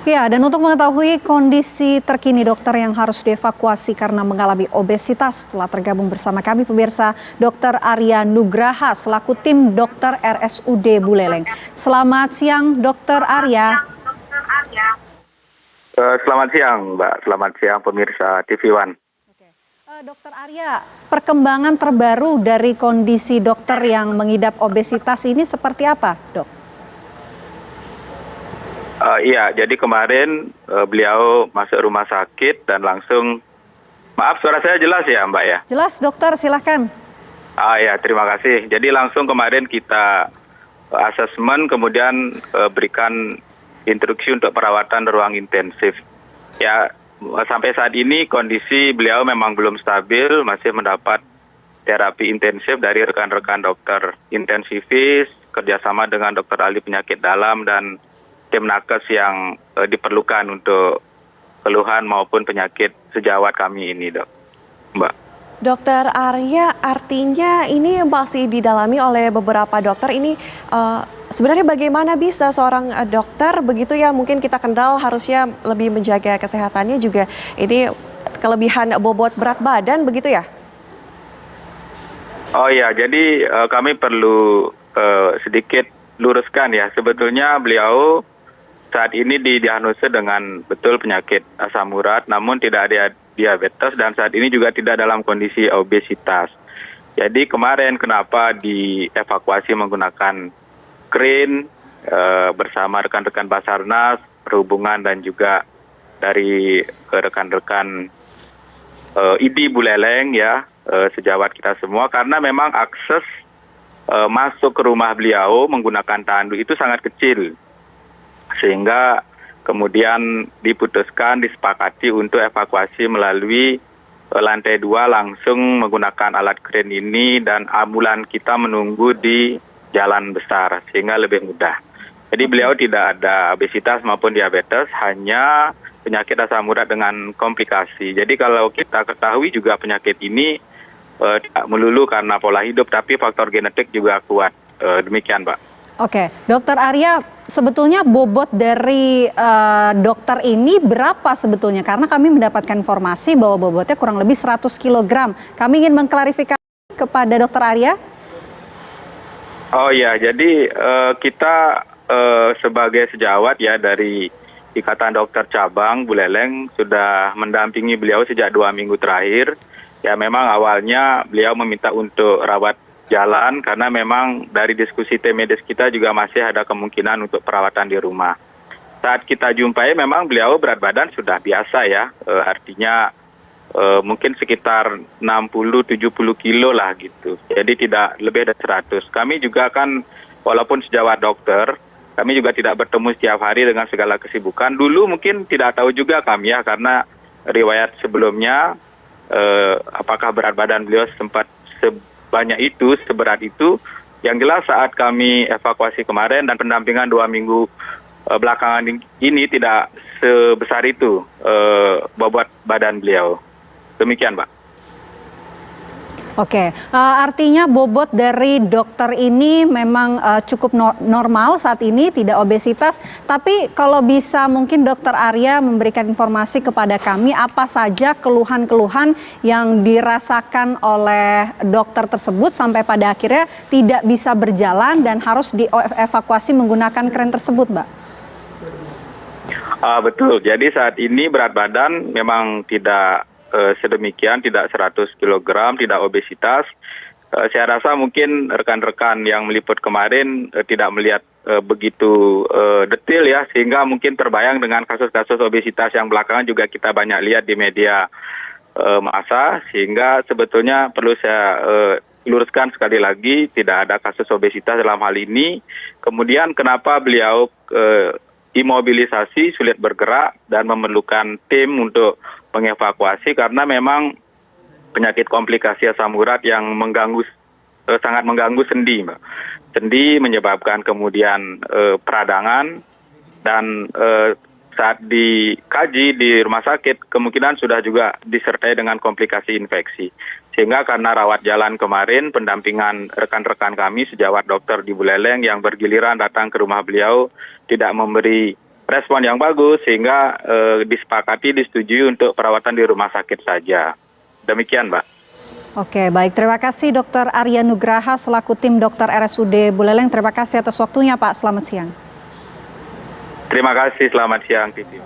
Ya, dan untuk mengetahui kondisi terkini dokter yang harus dievakuasi karena mengalami obesitas, telah tergabung bersama kami pemirsa Dr. Arya Nugraha selaku tim dokter RSUD Buleleng. Selamat siang Dr. Arya. Selamat siang Mbak, selamat siang pemirsa TV One. Dokter Arya, perkembangan terbaru dari kondisi dokter yang mengidap obesitas ini seperti apa, Dok? Iya, jadi kemarin beliau masuk rumah sakit dan langsung, maaf suara saya jelas ya Mbak ya? Jelas dokter, silahkan. Ya, terima kasih. Jadi langsung kemarin kita asesmen, kemudian berikan instruksi untuk perawatan ruang intensif. Ya, sampai saat ini kondisi beliau memang belum stabil, masih mendapat terapi intensif dari rekan-rekan dokter intensivis, kerjasama dengan dokter ahli penyakit dalam dan tim nakes yang diperlukan untuk keluhan maupun penyakit sejawat kami ini, Mbak. Dokter Arya, artinya ini masih didalami oleh beberapa dokter. Ini sebenarnya bagaimana bisa seorang dokter begitu ya, mungkin kita kenal harusnya lebih menjaga kesehatannya juga. Ini kelebihan bobot berat badan begitu ya? Oh ya, jadi kami perlu sedikit luruskan ya. Sebetulnya beliau saat ini didiagnosa dengan betul penyakit asam urat, namun tidak ada diabetes dan saat ini juga tidak dalam kondisi obesitas. Jadi kemarin kenapa dievakuasi menggunakan krain bersama rekan-rekan Basarnas, perhubungan dan juga dari rekan-rekan ID Buleleng ya, sejawat kita semua, karena memang akses masuk ke rumah beliau menggunakan tandu itu sangat kecil. Sehingga kemudian diputuskan, disepakati untuk evakuasi melalui lantai 2 langsung menggunakan alat kren ini dan ambulan kita menunggu di jalan besar sehingga lebih mudah. Jadi beliau tidak ada obesitas maupun diabetes, hanya penyakit asam urat dengan komplikasi. Jadi kalau kita ketahui juga penyakit ini tidak melulu karena pola hidup, tapi faktor genetik juga kuat. Demikian, Pak. Oke, Dokter Arya, sebetulnya bobot dari dokter ini berapa sebetulnya? Karena kami mendapatkan informasi bahwa bobotnya kurang lebih 100 kg. Kami ingin mengklarifikasi kepada Dokter Arya. Oh ya, jadi kita sebagai sejawat ya dari Ikatan Dokter Cabang Buleleng sudah mendampingi beliau sejak 2 minggu terakhir. Ya memang awalnya beliau meminta untuk rawat jalan karena memang dari diskusi tim medis kita juga masih ada kemungkinan untuk perawatan di rumah. Saat kita jumpai memang beliau berat badan sudah biasa ya, artinya mungkin sekitar 60-70 kilo lah gitu. Jadi tidak lebih dari 100. Kami juga kan walaupun sejawat dokter, kami juga tidak bertemu setiap hari dengan segala kesibukan. Dulu mungkin tidak tahu juga kami ya karena riwayat sebelumnya apakah berat badan beliau sempat sebanyak itu, seberat itu. Yang jelas saat kami evakuasi kemarin dan pendampingan 2 minggu belakangan ini tidak sebesar itu bobot badan beliau. Demikian, Pak. Oke, artinya bobot dari dokter ini memang cukup normal saat ini, tidak obesitas. Tapi kalau bisa mungkin Dokter Arya memberikan informasi kepada kami apa saja keluhan-keluhan yang dirasakan oleh dokter tersebut sampai pada akhirnya tidak bisa berjalan dan harus dievakuasi menggunakan kren tersebut, Mbak. Betul, jadi saat ini berat badan memang tidak sedemikian, tidak 100 kg, tidak obesitas. Saya rasa mungkin rekan-rekan yang meliput kemarin tidak melihat begitu detail ya, sehingga mungkin terbayang dengan kasus-kasus obesitas yang belakangan juga kita banyak lihat di media massa, sehingga sebetulnya perlu saya luruskan sekali lagi, tidak ada kasus obesitas dalam hal ini. Kemudian kenapa beliau imobilisasi, sulit bergerak dan memerlukan tim untuk mengevakuasi karena memang penyakit komplikasi asam urat yang sangat mengganggu sendi, Mbak. Sendi menyebabkan kemudian peradangan dan saat dikaji di rumah sakit kemungkinan sudah juga disertai dengan komplikasi infeksi. Sehingga karena rawat jalan kemarin pendampingan rekan-rekan kami sejawat dokter di Buleleng yang bergiliran datang ke rumah beliau tidak memberi respon yang bagus sehingga disepakati, disetujui untuk perawatan di rumah sakit saja. Demikian, Mbak. Oke, baik. Terima kasih Dr. Arya Nugraha selaku tim dokter RSUD Buleleng. Terima kasih atas waktunya, Pak. Selamat siang. Terima kasih, selamat siang, Titi.